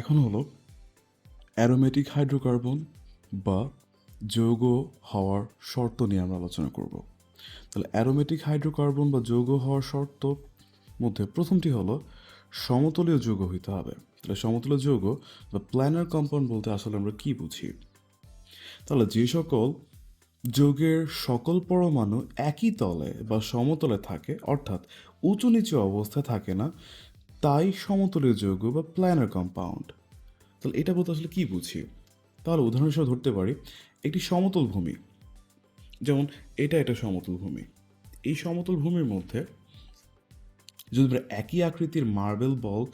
এখন হলো aromatic hydrocarbon বা যৌগ হওয়ার শর্ত নিয়ে আমরা আলোচনা করব। তাহলে অ্যারোমেটিক হাইড্রোকার্বন বা যৌগ হওয়ার শর্ত মধ্যে প্রথমটি হলো সমতলীয় যৌগ হইতে হবে। তাহলে সমতলীয় যৌগ বা প্ল্যানার কম্পাউন্ড বলতে আসলে আমরা কি বুঝি? তাহলে যে সকল যৌগের সকল পরমাণু একই তলে বা সমতলে থাকে, অর্থাৎ উঁচু নিচু অবস্থায় থাকে না, তাই সমতলীয় যৌগ বা প্ল্যানার কম্পাউন্ড। তাহলে এটা বলতে আসলে কি বুঝি? তাহলে উদাহরণ হিসেবে ধরতে পারি একটি সমতল ভূমি, যেমন এটা সমতল ভূমি। এই সমতল ভূমির মধ্যে যদি আমরা একই আকৃতির মার্বেল বল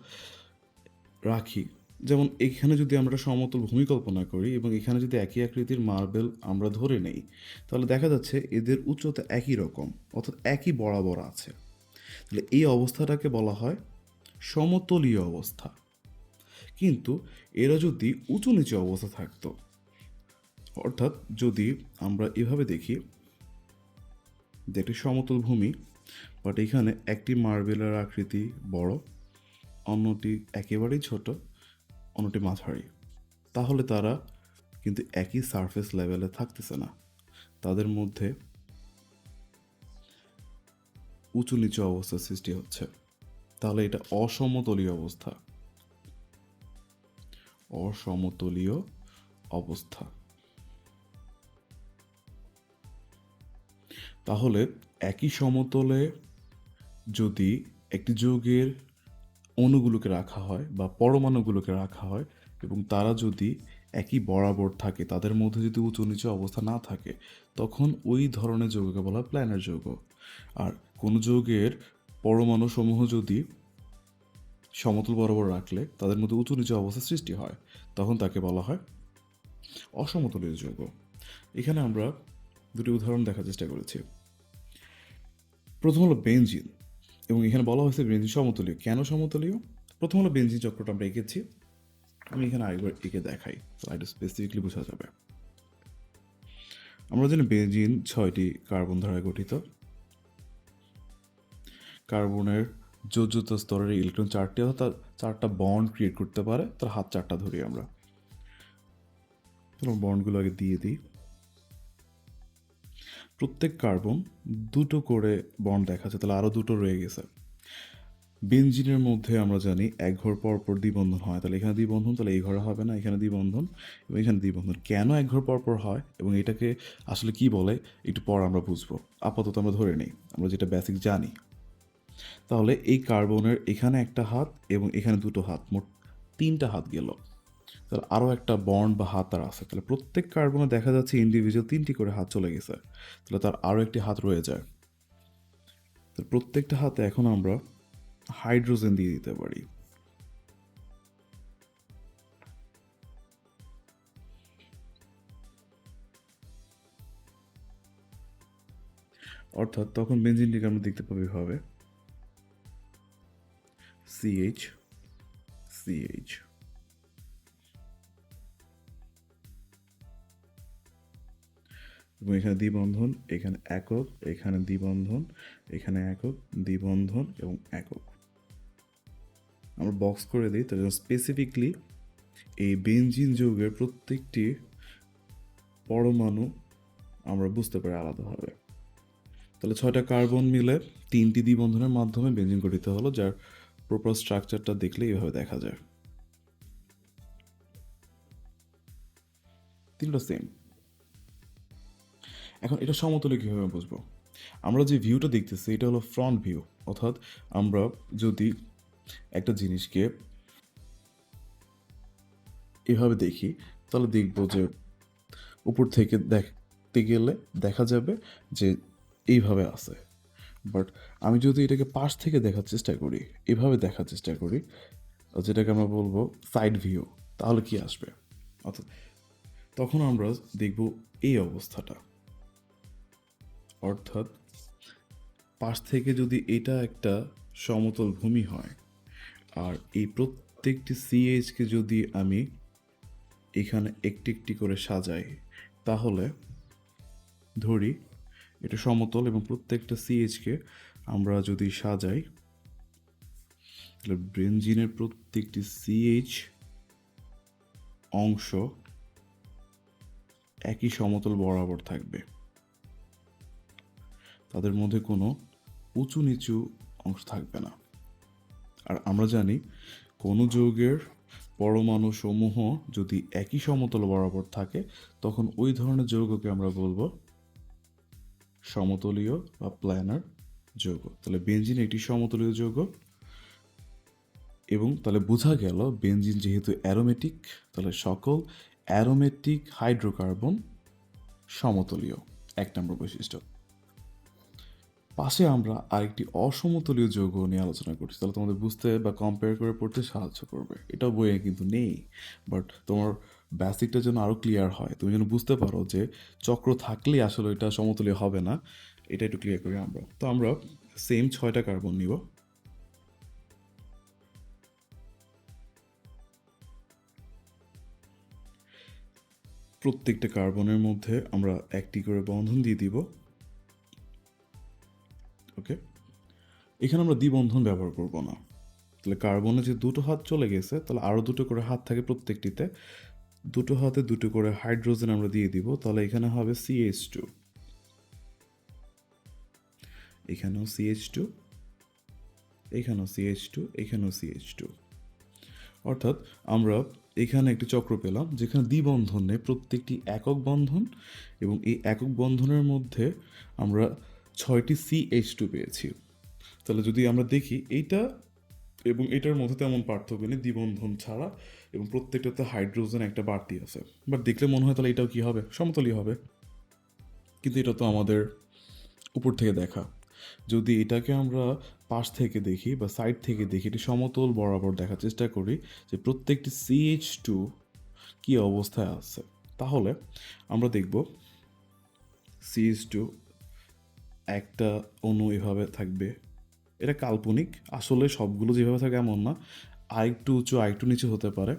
রাখি, যেমন এখানে যদি আমরা সমতল ভূমি কল্পনা করি এবং এখানে যদি একই আকৃতির মার্বেল আমরা ধরে নেই, তাহলে দেখা যাচ্ছে এদের উচ্চতা একই রকম, অর্থাৎ একই বরাবর আছে। তাহলে এই অবস্থাটাকে বলা হয় সমতলীয় অবস্থা। কিন্তু এরা যদি উঁচু নিচু অবস্থা থাকতো, অর্থাৎ যদি আমরা এভাবে দেখি যে একটি সমতল ভূমি, বাট এখানে একটি মার্বেলের আকৃতি বড়, অন্যটি একেবারেই ছোট, অন্যটি মাঝারি, তাহলে তারা কিন্তু একই সারফেস লেভেলে থাকতেছে না, তাদের মধ্যে উঁচু নিচু অবস্থার সৃষ্টি হচ্ছে। তাহলে এটা অসমতলীয় অবস্থা। অসমতলীয় অবস্থা। তাহলে একই সমতলে যদি একটি যৌগের অণুগুলোকে রাখা হয় বা পরমাণুগুলোকে রাখা হয় এবং তারা যদি একই বরাবর থাকে, তাদের মধ্যে যদি উঁচু নিচু অবস্থা না থাকে, তখন ওই ধরনের যৌগকে বলা হয় প্ল্যানার যৌগ। আর কোনো যৌগের পরমাণু সমূহ যদি সমতল বরাবর রাখলে তাদের মধ্যে উঁচু নিচু অবস্থা সৃষ্টি হয়, তখন তাকে বলা হয় অসমতলীয় যৌগ। এখানে আমরা দুটি উদাহরণ দেখার চেষ্টা করেছি। প্রথম হলো বেনজিন, এবং এখানে বলা হয়েছে বেনজিন সমতলীয়। কেন সমতলীয়? প্রথম হলো বেনজিন চক্রটা আমরা এঁকেছি, আমি এখানে আরেকবার এঁকে দেখাই, তাহলে স্পেসিফিকলি বোঝা যাবে। আমরা জানি বেনজিন 6টি কার্বন দ্বারা গঠিত। কার্বনের যোজ্যতা স্তরের ইলেকট্রন 4টি, অর্থাৎ 4টা বন্ড ক্রিয়েট করতে পারে। তার হাত 4টা ধরি আমরা, বন্ডগুলো আগে দিয়ে দিই। প্রত্যেক কার্বন 2টো করে বন্ড দেখাচ্ছে, তাহলে আরও 2টো রয়ে গেছে। বেনজিনের মধ্যে আমরা জানি এক ঘর পর পর দ্বিবন্ধন হয়, তাহলে এখানে দ্বিবন্ধন, তাহলে এই ঘরে হবে না, এখানে দ্বিবন্ধন এবং এখানে দ্বিবন্ধন। কেন এক ঘর পর পর হয় এবং এটাকে আসলে কি বলে একটু পর আমরা বুঝবো, আপাতত আমরা ধরে নিই আমরা যেটা বেসিক জানি। তাহলে এই কার্বনের এখানে একটা হাত এবং এখানে 2টো হাত, মোট 3টা হাত গেল। তাহলে আরও একটা বন্ড বা হাত তার আছে, তাহলে প্রত্যেক কার্বনে দেখা যাচ্ছে ইন্ডিভিজুয়াল 3টি করে হাত চলে গেছে, তাহলে তার আরও একটি হাত রয়ে যায়। তাহলে প্রত্যেকটা হাতে এখন আমরা হাইড্রোজেন দিয়ে দিতে পারি। অর্থাৎ তখন বেনজিনটিকে আমরা দেখতে পাবো এভাবে CH CH। এবং এখানে দ্বিবন্ধন, এখানে একক, এখানে দ্বিবন্ধন, এখানে একক, দ্বিবন্ধন এবং একক। আমরা বক্স করে দিই, তার জন্য স্পেসিফিকলি এই বেনজিন যৌগের প্রত্যেকটি পরমাণু আমরা বুঝতে পারি আলাদাভাবে। তাহলে 6টা কার্বন মিলে 3টি দ্বিবন্ধনের মাধ্যমে বেনজিন গঠিত হলো, যার প্রপার স্ট্রাকচারটা দেখলে এইভাবে দেখা যায়। তিনটা সেম। এখন এটা সমতলে কীভাবে বুঝবো? আমরা যে ভিউটা দেখতেছি এটা হলো ফ্রন্ট ভিউ, অর্থাৎ আমরা যদি একটা জিনিসকে এভাবে দেখি, তাহলে দেখবো যে উপর থেকে দেখতে গেলে দেখা যাবে যে এইভাবে আছে। বাট আমি যদি এটাকে পাশ থেকে দেখার চেষ্টা করি, এভাবে দেখার চেষ্টা করি, যেটাকে আমরা বলবো সাইড ভিউ, তাহলে কি আসবে? অর্থাৎ তখন আমরা দেখব এই অবস্থাটা। অর্থাৎ পাশ থেকে যদি এটা একটা সমতল ভূমি হয়, আর এই প্রত্যেকটি সিএইচকে যদি আমি এখানে একটি একটি করে সাজাই, তাহলে ধরি এটা সমতল এবং প্রত্যেকটা সিএইচকে আমরা যদি সাজাই, তাহলে বেনজিনের প্রত্যেকটি সিএইচ অংশ একই সমতল বরাবর থাকবে, তাদের মধ্যে কোনো উঁচু নিচু অংশ থাকবে না। আর আমরা জানি কোনো যৌগের পরমাণু সমূহ যদি একই সমতল বরাবর থাকে তখন ওই ধরনের যৌগকে আমরা বলবো সমতলীয় বা প্ল্যানার যৌগ। তাহলে বেনজিন একটি সমতলীয় যৌগ, এবং তাহলে বোঝা গেল বেনজিন যেহেতু অ্যারোমেটিক, তাহলে সকল অ্যারোমেটিক হাইড্রোকার্বন সমতলীয়, 1 নম্বর বৈশিষ্ট্য। পাশে আমরা আরেকটি অসমতলীয় যৌগ নিয়ে আলোচনা করছি, তাহলে তোমাদের বুঝতে বা কম্পেয়ার করে পড়তে সাহায্য করবে। এটাও বইয়ে কিন্তু নেই, বাট তোমার বেসিকটা যেন আরও ক্লিয়ার হয়, তুমি যেন বুঝতে পারো যে চক্র থাকলেই আসলে এটা সমতলীয় হবে না, এটা একটু ক্লিয়ার করি আমরা। তো আমরা সেম 6টা কার্বন নিব। প্রত্যেকটা কার্বনের মধ্যে আমরা একটি করে বন্ধন দিয়ে দিব। ওকে, এখানে আমরা দ্বিবন্ধন ব্যবহার করব না। তাহলে কার্বনে যে দুটো হাত চলে গেছে, তাহলে আরও দুটো করে হাত থাকে প্রত্যেকটিতে, দুটো হাতে দুটো করে হাইড্রোজেন আমরা দিয়ে দিব। তাহলে এখানে হবে CH2, এখানেও CH2, এখানেও CH2, এখানেও CH2। অর্থাৎ আমরা এখানে একটি চক্র পেলাম যেখানে দ্বিবন্ধন নেই, প্রত্যেকটি একক বন্ধন, এবং এই একক বন্ধনের মধ্যে আমরা 6টি CH2 পেয়েছি। তাহলে যদি আমরা দেখি এইটা এবং এটার মধ্যে তেমন পার্থক্য নেই দ্বিবন্ধন ছাড়া, এবং প্রত্যেকটাতে হাইড্রোজেন একটা বাড়তি আছে। বাট দেখলে মনে হয় তাহলে এটাও কি হবে, সমতলই হবে। কিন্তু এটা তো আমাদের উপর থেকে দেখা। যদি এটাকে আমরা পাশ থেকে দেখি বা সাইড থেকে দেখি, এটি সমতল বরাবর দেখার চেষ্টা করি যে প্রত্যেকটি CH2 কী অবস্থায় আছে, তাহলে আমরা দেখব CH2 একটা অণু এভাবে থাকবে। এটা কাল্পনিক, আসলে সবগুলো যেভাবে থাকে এমন না, আরেকটু উঁচু আরেকটু নিচু হতে পারে।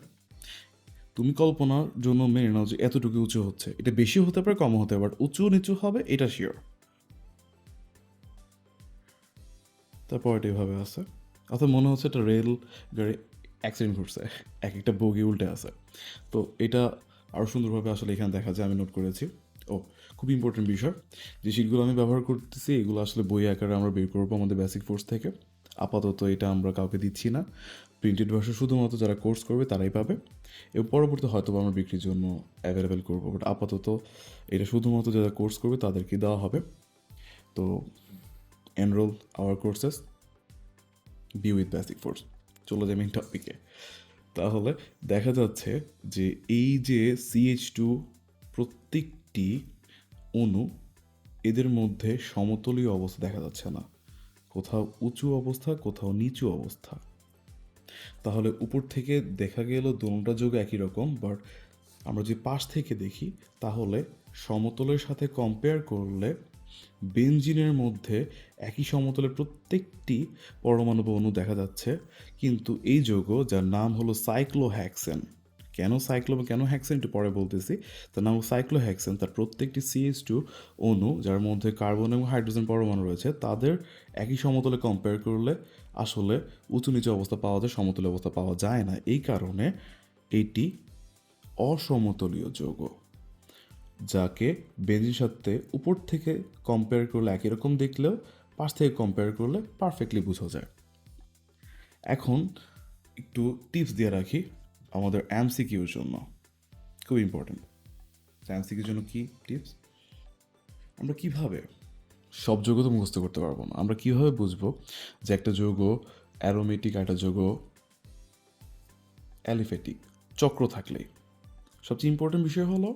তুমি কল্পনার জন্য মেনে নাও যে এতটুকু উঁচু হচ্ছে, এটা বেশি হতে পারে কমও হতে পারে, বাট উঁচু নিচু হবে এটা শিওর। তারপর এটা এভাবে আছে, অর্থাৎ মনে হচ্ছে একটা রেল গাড়ি অ্যাক্সিডেন্ট ঘটছে, এক একটা বগি উল্টে আছে। তো এটা আরও সুন্দরভাবে আসলে এখানে দেখা যায়, আমি নোট করেছি। ও, খুব ইম্পর্টেন্ট বিষয়, যে শিটগুলো আমি ব্যবহার করতেছি এগুলো আসলে বই আকারে আমরা বের করবো আমাদের বেসিক ফোর্স থেকে। আপাতত এটা আমরা কাউকে দিচ্ছি না, প্রিন্টেড ভার্সন শুধুমাত্র যারা কোর্স করবে তারাই পাবে, এবং পরবর্তী হয়তো আমরা বিক্রির জন্য অ্যাভেলেবেল করবো, বাট আপাতত এটা শুধুমাত্র যারা কোর্স করবে তাদেরকে দেওয়া হবে। তো enrol our courses, be with basic force. চলে যাই মেইন টপিকে। তাহলে দেখা যাচ্ছে যে এই যে CH2 প্রত্যেকটি অণু, এদের মধ্যে সমতলীয় অবস্থা দেখা যাচ্ছে না, কোথাও উঁচু অবস্থা কোথাও নিচু অবস্থা। তাহলে উপর থেকে দেখা গেল দোনোটা যোগ একই রকম, বাট আমরা যে পাশ থেকে দেখি তাহলে সমতলের সাথে কম্পেয়ার করলে বেনজিনের মধ্যে একই সমতলে প্রত্যেকটি পরমাণু বা অণু দেখা যাচ্ছে, কিন্তু এই যৌগ যার নাম হলো সাইক্লোহ্যাক্সেন, কেন হ্যাক্সেন একটু পরে বলতেছি, তার নাম সাইক্লোহ্যাক্সেন, তার প্রত্যেকটি CH2 অণু যার মধ্যে কার্বন এবং হাইড্রোজেন পরমাণু রয়েছে তাদের একই সমতলে কম্পেয়ার করলে আসলে উঁচু নিচু অবস্থা পাওয়া যায়, সমতলীয় অবস্থা পাওয়া যায় না। এই কারণে এটি অসমতলীয় যৌগ, যাকে বেনজিনের সাথে উপর থেকে কম্পেয়ার করলে একই রকম দেখলেও পাশ থেকে কম্পেয়ার করলে পারফেক্টলি বোঝা যায়। এখন একটু টিপস দিয়ে রাখি আমাদের MCQর জন্য, খুব ইম্পর্টেন্ট। MCQর জন্য কি টিপস, আমরা কিভাবে সব যৌগ তো মুখস্থ করতে পারবো না, আমরা কিভাবে বুঝবো যে একটা যৌগ অ্যারোমেটিক একটা যৌগ অ্যালিফেটিক, চক্র থাকলেই সবচেয়ে ইম্পর্টেন্ট বিষয় হলো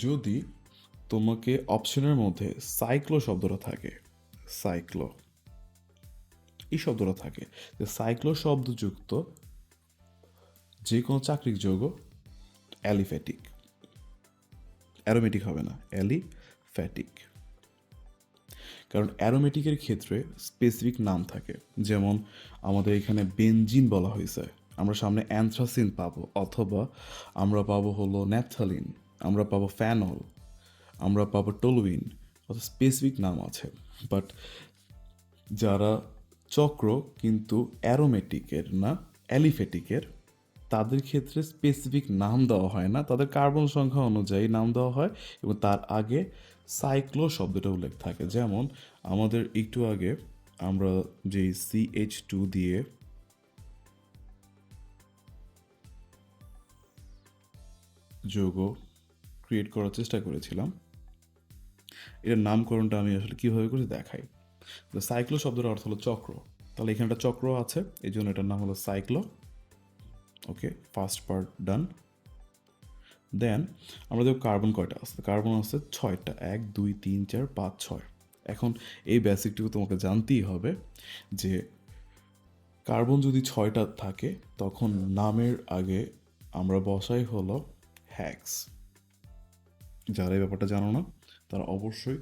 যদি তোমাকে অপশনের মধ্যে সাইক্লো শব্দটা থাকে, সাইক্লো এই শব্দটা থাকে, যে সাইক্লো শব্দযুক্ত যে কোনো চাকরিক যৌগ অ্যালিফ্যাটিক, অ্যারোমেটিক হবে না, অ্যালিফ্যাটিক। কারণ অ্যারোমেটিকের ক্ষেত্রে স্পেসিফিক নাম থাকে, যেমন আমাদের এখানে বেনজিন বলা হয়েছে, আমরা সামনে অ্যানথ্রাসিন পাবো, অথবা আমরা পাবো হলো ন্যাপথালিন, আমরা পাবো ফ্যানল, আমরা পাবো টলুইন, অর্থাৎ স্পেসিফিক নাম আছে। বাট যারা চক্র কিন্তু অ্যারোমেটিকের না অ্যালিফেটিকের, তাদের ক্ষেত্রে স্পেসিফিক নাম দেওয়া হয় না, তাদের কার্বন সংখ্যা অনুযায়ী নাম দেওয়া হয় এবং তার আগে সাইক্লো শব্দটা উল্লেখ থাকে। যেমন আমাদের একটু আগে আমরা যে CH2 দিয়ে যৌগ ক্রিয়েট করার চেষ্টা করেছিলাম, এর নামকরণটা আমি আসলে কীভাবে করে দেখাই। সাইক্লো শব্দের অর্থ হলো চক্র, তাহলে এখানে একটা চক্র আছে, এই জন্য এটার নাম হলো সাইক্লো। ওকে, ফার্স্ট পার্ট ডান। দেন আমরা দেখব কার্বন কয়টা আছে। কার্বন আছে 6টা, 1 2 3 4 5 6। এখন এই বেসিকটুকু তোমাকে জানতেই হবে যে কার্বন যদি 6টা থাকে তখন নামের আগে আমরা বসাই হলো হ্যাক্স। যারা এই ব্যাপারটা জানো না তারা অবশ্যই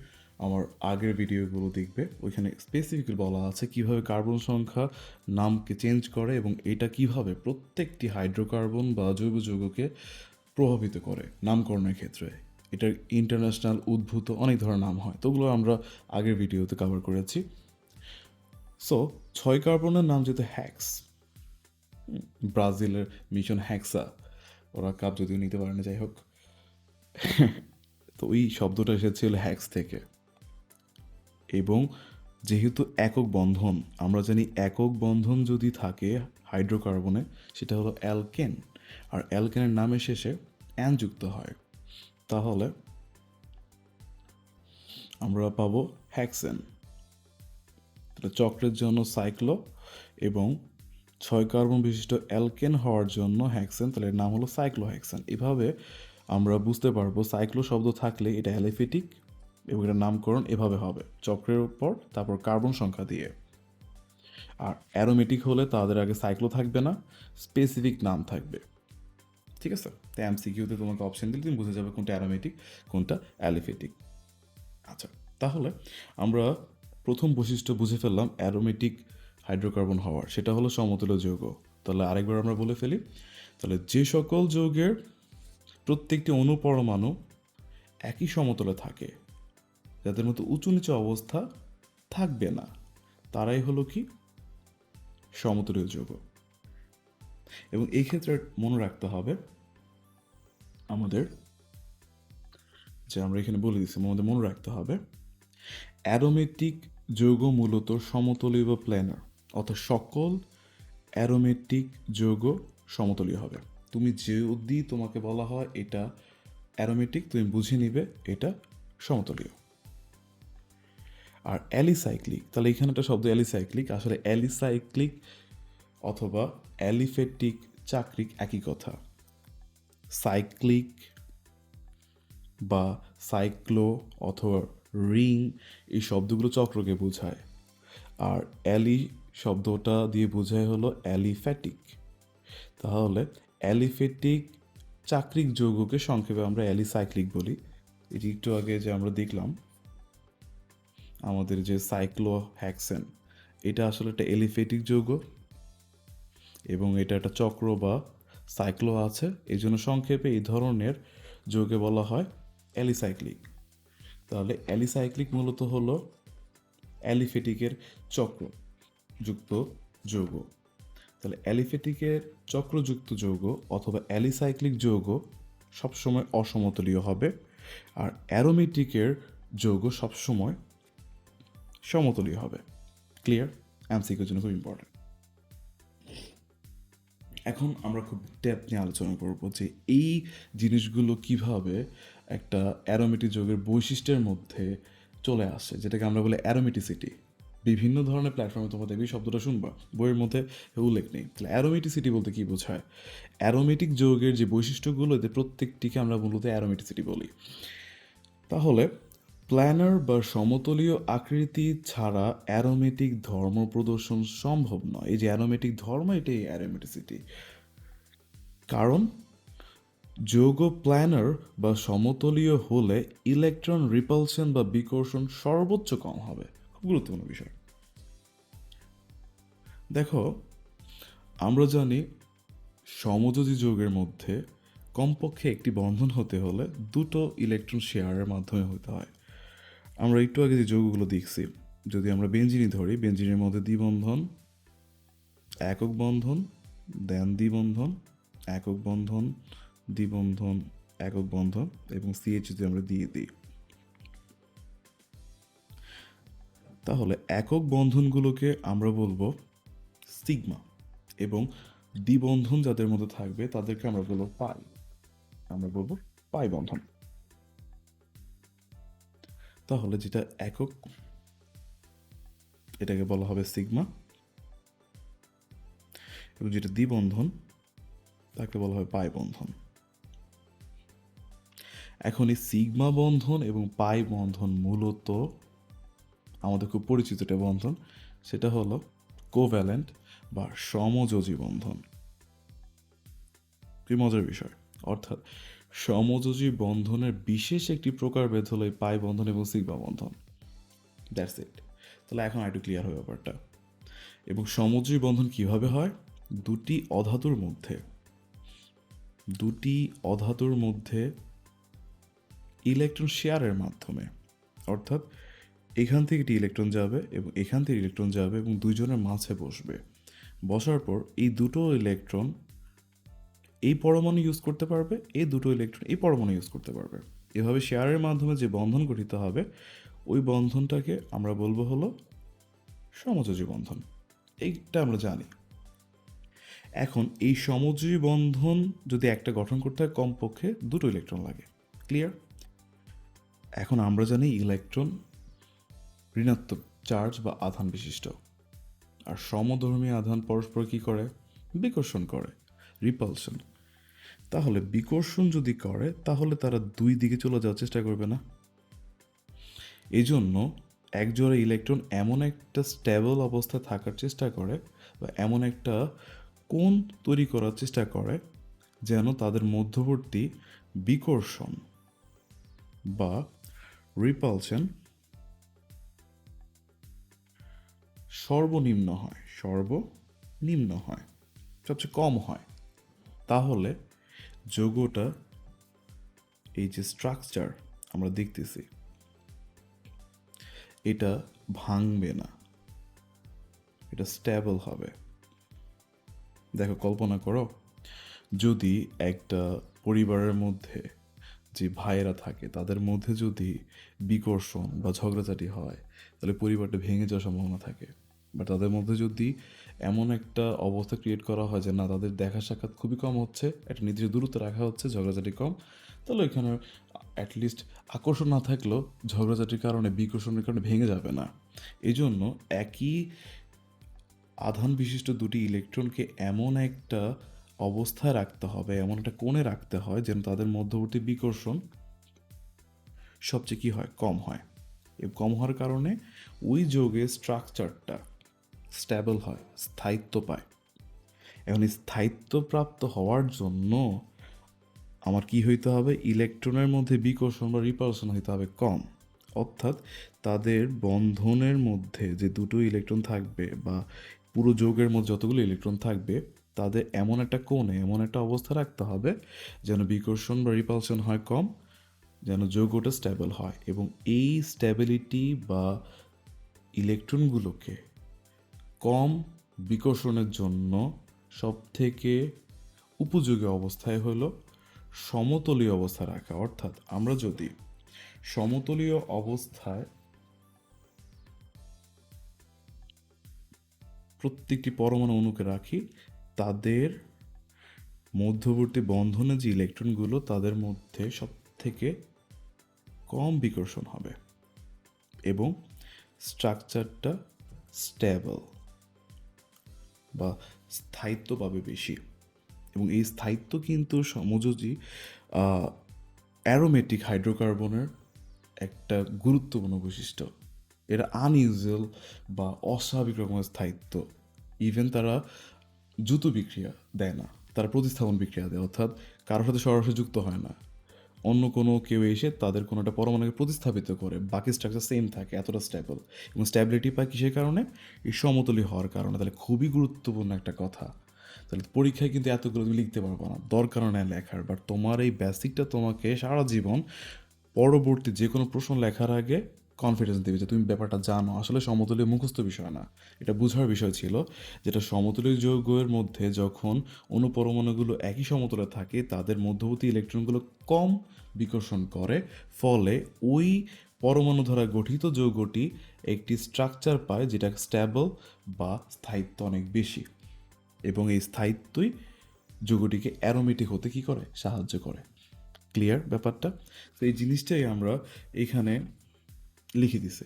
আমার আগের ভিডিওগুলো দেখবে, ওইখানে স্পেসিফিকলি বলা আছে কিভাবে কার্বন সংখ্যা নামকে চেঞ্জ করে এবং এটা কিভাবে প্রত্যেকটি হাইড্রোকার্বন বা জৈব যৌগকে প্রভাবিত করে নামকরণের ক্ষেত্রে। এটার ইন্টারন্যাশনাল উদ্ভূত অনেক ধরনের নাম হয়, তো ওগুলো আমরা আগের ভিডিওতে কভার করেছি। সো 6 কার্বনের নাম যেহেতু হ্যাক্স, ব্রাজিলের মিশন হ্যাক্সা, ওরা কাপ যদিও নিতে পারে না, যাই হোক, তো ওই শব্দটা এসেছিল হ্যাক্স থেকে। এবং যেহেতু একক বন্ধন, আমরা জানি একক বন্ধন যদি থাকে হাইড্রোকার্বনে সেটা হলো অ্যালকেন, আর অ্যালকেনের নামের শেষে অ্যান যুক্ত হয়, তাহলে আমরা পাবো হ্যাক্সেন। তাহলে চক্রের জন্য সাইক্লো এবং 6 কার্বন বিশিষ্ট অ্যালকেন হওয়ার জন্য হ্যাক্সেন, তাহলে এর নাম হলো সাইক্লোহ্যাক্সেন। এভাবে আমরা বুঝতে পারবো সাইক্লো শব্দ থাকলে এটা অ্যালিফেটিক এবং এটার নামকরণ এভাবে হবে, চক্রের উপর তারপর কার্বন সংখ্যা দিয়ে। আর অ্যারোমেটিক হলে তাদের আগে সাইক্লো থাকবে না, স্পেসিফিক নাম থাকবে। ঠিক আছে, তো এমসিকিউতে তোমাকে অপশন দিলে তুমি বুঝে যাবে কোনটা অ্যারোমেটিক কোনটা অ্যালিফেটিক। আচ্ছা, তাহলে আমরা প্রথম বৈশিষ্ট্য বুঝে ফেললাম অ্যারোমেটিক হাইড্রোকার্বন হওয়ার, সেটা হলো সমতুল্য যৌগ। তাহলে আরেকবার আমরা বলে ফেলি, তাহলে যে সকল যৌগের প্রত্যেকটি অনুপরমাণু একই সমতলে থাকে, যাদের মতো উঁচু নিচু অবস্থা থাকবে না, তারাই হলো কি সমতুল্য যৌগ। এবং এই ক্ষেত্রে মনে রাখতে হবে আমাদের, যে আমরা এখানে বলে দিচ্ছি, আমাদের মনে রাখতে হবে অ্যারোমেটিক যৌগ মূলত সমতলীয় বা প্ল্যানার, অর্থাৎ সকল অ্যারোমেটিক যৌগ সমতলীয় হবে। তুমি যদি তোমাকে বলা হয় এটা অ্যারোমেটিক, তুমি বুঝে নিবে এটা সমতলীয়। আর অ্যালিসাইক্লিক, তাহলে এখানে একটা শব্দ অ্যালিসাইক্লিক, আসলে অ্যালিসাইক্লিক অথবা অ্যালিফেটিক চাক্রিক একই কথা। সাইক্লিক বা সাইক্লো অথবা রিং এই শব্দগুলো চক্রকে বোঝায়, আর অ্যালি শব্দটা দিয়ে বোঝায় হলো অ্যালিফ্যাটিক। তাহলে অ্যালিফেটিক চাক্রিক যৌগকে সংক্ষেপে আমরা অ্যালিসাইক্লিক বলি। এটি একটু আগে যে আমরা দেখলাম আমাদের যে সাইক্লোহ্যাক্সেন, এটা আসলে একটা অ্যালিফেটিক যৌগ এবং এটা একটা চক্র বা সাইক্লো আছে, এই জন্য সংক্ষেপে এই ধরনের যৌগে বলা হয় অ্যালিসাইক্লিক। তাহলে অ্যালিসাইক্লিক মূলত হলো অ্যালিফেটিকের চক্র যুক্ত যৌগ। তাহলে অ্যালিফেটিকের চক্রযুক্ত যৌগ অথবা অ্যালিসাইক্লিক যৌগ সবসময় অসমতলীয় হবে, আর অ্যারোমেটিকের যৌগ সবসময় সমতলীয় হবে। ক্লিয়ার? এমসিকিউর জন্য খুব ইম্পর্টেন্ট। এখন আমরা খুব ডেপথ নিয়ে আলোচনা করব যে এই জিনিসগুলো কিভাবে একটা অ্যারোমেটিক যৌগের বৈশিষ্ট্যের মধ্যে চলে আসে, যেটাকে আমরা বলি অ্যারোমেটিসিটি। বিভিন্ন ধরনের প্ল্যাটফর্মে তোমরা দেখবে শব্দটা শুনবা, বইয়ের মধ্যে উল্লেখ নেই। তাহলে অ্যারোমেটিসিটি বলতে কী বোঝায়? অ্যারোমেটিক যৌগের যে বৈশিষ্ট্যগুলো, এদের প্রত্যেকটিকে আমরা মূলত অ্যারোমেটিসিটি বলি। তাহলে প্ল্যানার বা সমতলীয় আকৃতি ছাড়া অ্যারোমেটিক ধর্ম প্রদর্শন সম্ভব নয়। এই যে অ্যারোমেটিক ধর্ম, এটাই অ্যারোমেটিসিটি। কারণ যৌগ প্ল্যানার বা সমতলীয় হলে ইলেকট্রন রিপালশন বা বিকর্ষণ সর্বোচ্চ কম হবে। খুব গুরুত্বপূর্ণ বিষয়। দেখো, আমরা জানি সমযোজী যৌগের মধ্যে কমপক্ষে একটি বন্ধন হতে হলে দুটো ইলেকট্রন শেয়ারের মাধ্যমে হতে হয়। আমরা একটু আগে যে যৌগগুলো দেখছি, যদি আমরা বেঞ্জিনি ধরি, বেঞ্জিনের মধ্যে দ্বিবন্ধন, একক বন্ধন, দেন দ্বিবন্ধন, একক বন্ধন, দ্বিবন্ধন, একক বন্ধন এবং সিএইচ যদি আমরা দিয়ে দিই, তাহলে একক বন্ধনগুলোকে আমরা বলবো সিগমা এবং দ্বিবন্ধন যাদের মধ্যে থাকবে তাদেরকে আমরা বলবো পাই, আমরা বলবো পাই বন্ধন। তাহলে যেটা একক এটাকে বলা হবে সিগমা এবং যেটা দ্বিবন্ধন তাকে বলা হবে পাই বন্ধন। এখন এই সিগমা বন্ধন এবং পাই বন্ধন মূলত আমাদের খুব পরিচিত একটা বন্ধন, সেটা হলো কোভ্যালেন্ট বা সমযোজী বন্ধন। কি মজার বিষয়, অর্থাৎ সমযোজী বন্ধনের বিশেষ একটি প্রকারভেদ হলো এই পাই বন্ধন এবং সিগমা বন্ধন। That's it. তাহলে এখন আরেকটু ক্লিয়ার হয় ব্যাপারটা। এবং সমযোজী বন্ধন কিভাবে হয়? দুটি অধাতুর মধ্যে ইলেকট্রন শেয়ারের মাধ্যমে, অর্থাৎ এখান থেকে একটি ইলেকট্রন যাবে এবং এখান থেকে ইলেকট্রন যাবে এবং দুইজনের মাঝে বসবে। বসার পর এই দুটো ইলেকট্রন এই পরমাণু ইউজ করতে পারবে, এই দুটো ইলেকট্রন এই পরমাণু ইউজ করতে পারবে। এভাবে শেয়ারের মাধ্যমে যে বন্ধন গঠিত হবে ওই বন্ধনটাকে আমরা বলবো হলো সমযোজী বন্ধন। এইটা আমরা জানি। এখন এই সমযোজী বন্ধন যদি একটা গঠন করতে হয় কমপক্ষে দুটো ইলেকট্রন লাগে। ক্লিয়ার? এখন আমরা জানি ইলেকট্রন ঋণাত্মক চার্জ বা আধান বিশিষ্ট, আর সমধর্মী আধান পরস্পর কি করে? বিকর্ষণ করে, রিপালশন। তাহলে বিকর্ষণ যদি করে তাহলে তারা দুই দিকে চলে যাওয়ার চেষ্টা করবে না। এই জন্য একজোড়া ইলেকট্রন এমন একটা স্টেবল অবস্থায় থাকার চেষ্টা করে বা এমন একটা কোণ তৈরি করার চেষ্টা করে যেন তাদের মধ্যবর্তী বিকর্ষণ বা রিপালশন সর্বনিম্ন হয়, সবচেয়ে কম হয়। তাহলে যৌগটা এই যে স্ট্রাকচার আমরা দেখতেছি এটা ভাঙবে না, এটা স্টেবল হবে। দেখো, কল্পনা করো যদি একটা পরিবারের মধ্যে যে ভাইয়েরা থাকে তাদের মধ্যে যদি বিকর্ষণ বা ঝগড়াঝাটি হয় তাহলে পরিবারটা ভেঙে যাওয়ার সম্ভাবনা থাকে। বা তাদের মধ্যে যদি এমন একটা অবস্থা ক্রিয়েট করা হয় যে না, তাদের দেখা সাক্ষাৎ খুবই কম হচ্ছে, একটা নির্দিষ্ট দূরত্ব রাখা হচ্ছে, ঝগড়াঝাটি কম, তাহলে এখানে অ্যাটলিস্ট আকর্ষণ না থাকলেও ঝগড়াঝাটির কারণে, বিকর্ষণের কারণে ভেঙে যাবে না। এই জন্য একই আধান বিশিষ্ট দুটি ইলেকট্রনকে এমন একটা অবস্থায় রাখতে হবে, এমন একটা কোণে রাখতে হয় যেন তাদের মধ্যবর্তী বিকর্ষণ সবচেয়ে কী হয়? কম হয়। এবং কম হওয়ার কারণে ওই যৌগের স্ট্রাকচারটা স্টেবল হয়, স্থায়িত্ব পায়। এখন এই স্থায়িত্বপ্রাপ্ত হওয়ার জন্য আমার কি হইতে হবে? ইলেকট্রনের মধ্যে বিকর্ষণ বা রিপালশন হইতে হবে কম। অর্থাৎ তাদের বন্ধনের মধ্যে যে দুটো ইলেকট্রন থাকবে বা পুরো যৌগের মধ্যে যতগুলো ইলেকট্রন থাকবে তাদের এমন একটা কোণে, এমন একটা অবস্থা রাখতে হবে যেন বিকর্ষণ বা রিপালশন হয় কম, যেন যৌগটা স্টেবল হয়। এবং এই স্টেবিলিটি বা ইলেকট্রনগুলোকে কম বিকর্ষণের জন্য সবথেকে উপযোগী অবস্থায় হলো সমতলীয় অবস্থা রাখা। অর্থাৎ আমরা যদি সমতলীয় অবস্থায় প্রত্যেকটি পরমাণু অণুকে রাখি, তাদের মধ্যবর্তী বন্ধনে যে ইলেকট্রনগুলো তাদের মধ্যে সব থেকে কম বিকর্ষণ হবে এবং স্ট্রাকচারটা স্টেবল বা স্থায়িত্ব পাবে বেশি। এবং এই স্থায়িত্ব কিন্তু সমযোজী অ্যারোমেটিক হাইড্রোকার্বনের একটা গুরুত্বপূর্ণ বৈশিষ্ট্য। এরা আনইউজুয়াল বা অস্বাভাবিক রকমের স্থায়িত্ব। ইভেন তারা দ্রুত বিক্রিয়া দেয় না, তারা প্রতিস্থাপন বিক্রিয়া দেয়, অর্থাৎ কারোর সাথে সরাসরি যুক্ত হয় না, অন্য কোনো কেউ এসে তাদের কোনো একটা পরমাণুকে প্রতিস্থাপিত করে, বাকি স্ট্রাকচার সেম থাকে, এতটা স্টেবল। এবং স্ট্যাবিলিটি পায় কিসের কারণে? এই সমতলী হওয়ার কারণে। তাহলে খুবই গুরুত্বপূর্ণ একটা কথা। তাহলে পরীক্ষায় কিন্তু এতগুলো তুমি লিখতে পারবো না, দরকার নেই লেখার, বাট তোমার এই বেসিকটা তোমাকে সারা জীবন পরবর্তী যে কোনো প্রশ্ন লেখার আগে কনফিডেন্স দিবে যে তুমি ব্যাপারটা জানো। আসলে সমতুল্য মুখস্থ বিষয় না, এটা বোঝার বিষয় ছিল। যেটা সমতুল্য যৌগের মধ্যে যখন অণুপরমাণুগুলো একই সমতলে থাকে তাদের মধ্যবর্তী ইলেকট্রনগুলো কম বিকর্ষণ করে, ফলে ওই পরমাণু দ্বারা গঠিত যৌগটি একটি স্ট্রাকচার পায় যেটা স্ট্যাবল বা স্থায়িত্ব অনেক বেশি, এবং এই স্থায়িত্বই যৌগটিকে অ্যারোমেটিক হতে কী করে, সাহায্য করে। ক্লিয়ার ব্যাপারটা? তো এই জিনিসটাই আমরা এখানে লিখে দিছে,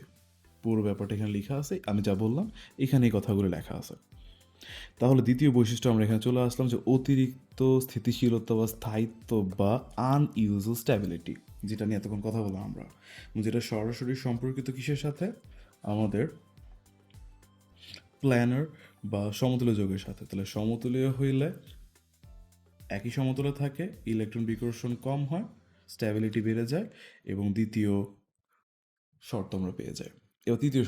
পুরো ব্যাপারটা এখানে লেখা আছে, আমি যা বললাম এখানে এই কথাগুলো লেখা আছে। তাহলে দ্বিতীয় বৈশিষ্ট্য আমরা এখানে চলে আসলাম যে অতিরিক্ত স্থিতিশীলতা বা স্থায়িত্ব বা আনইউজুয়াল স্ট্যাবিলিটি, যেটা নিয়ে এতক্ষণ কথা বললাম আমরা, যেটা সরাসরি সম্পর্কিত কিসের সাথে, আমাদের প্ল্যানার বা সমতুল্য যৌগের সাথে। তাহলে সমতুল্য হইলে একই সমতলে থাকে, ইলেকট্রন বিকর্ষণ কম হয়, স্ট্যাবিলিটি বেড়ে যায়, এবং দ্বিতীয় শর্ত আমরা পেয়ে যাই। এবার তৃতীয়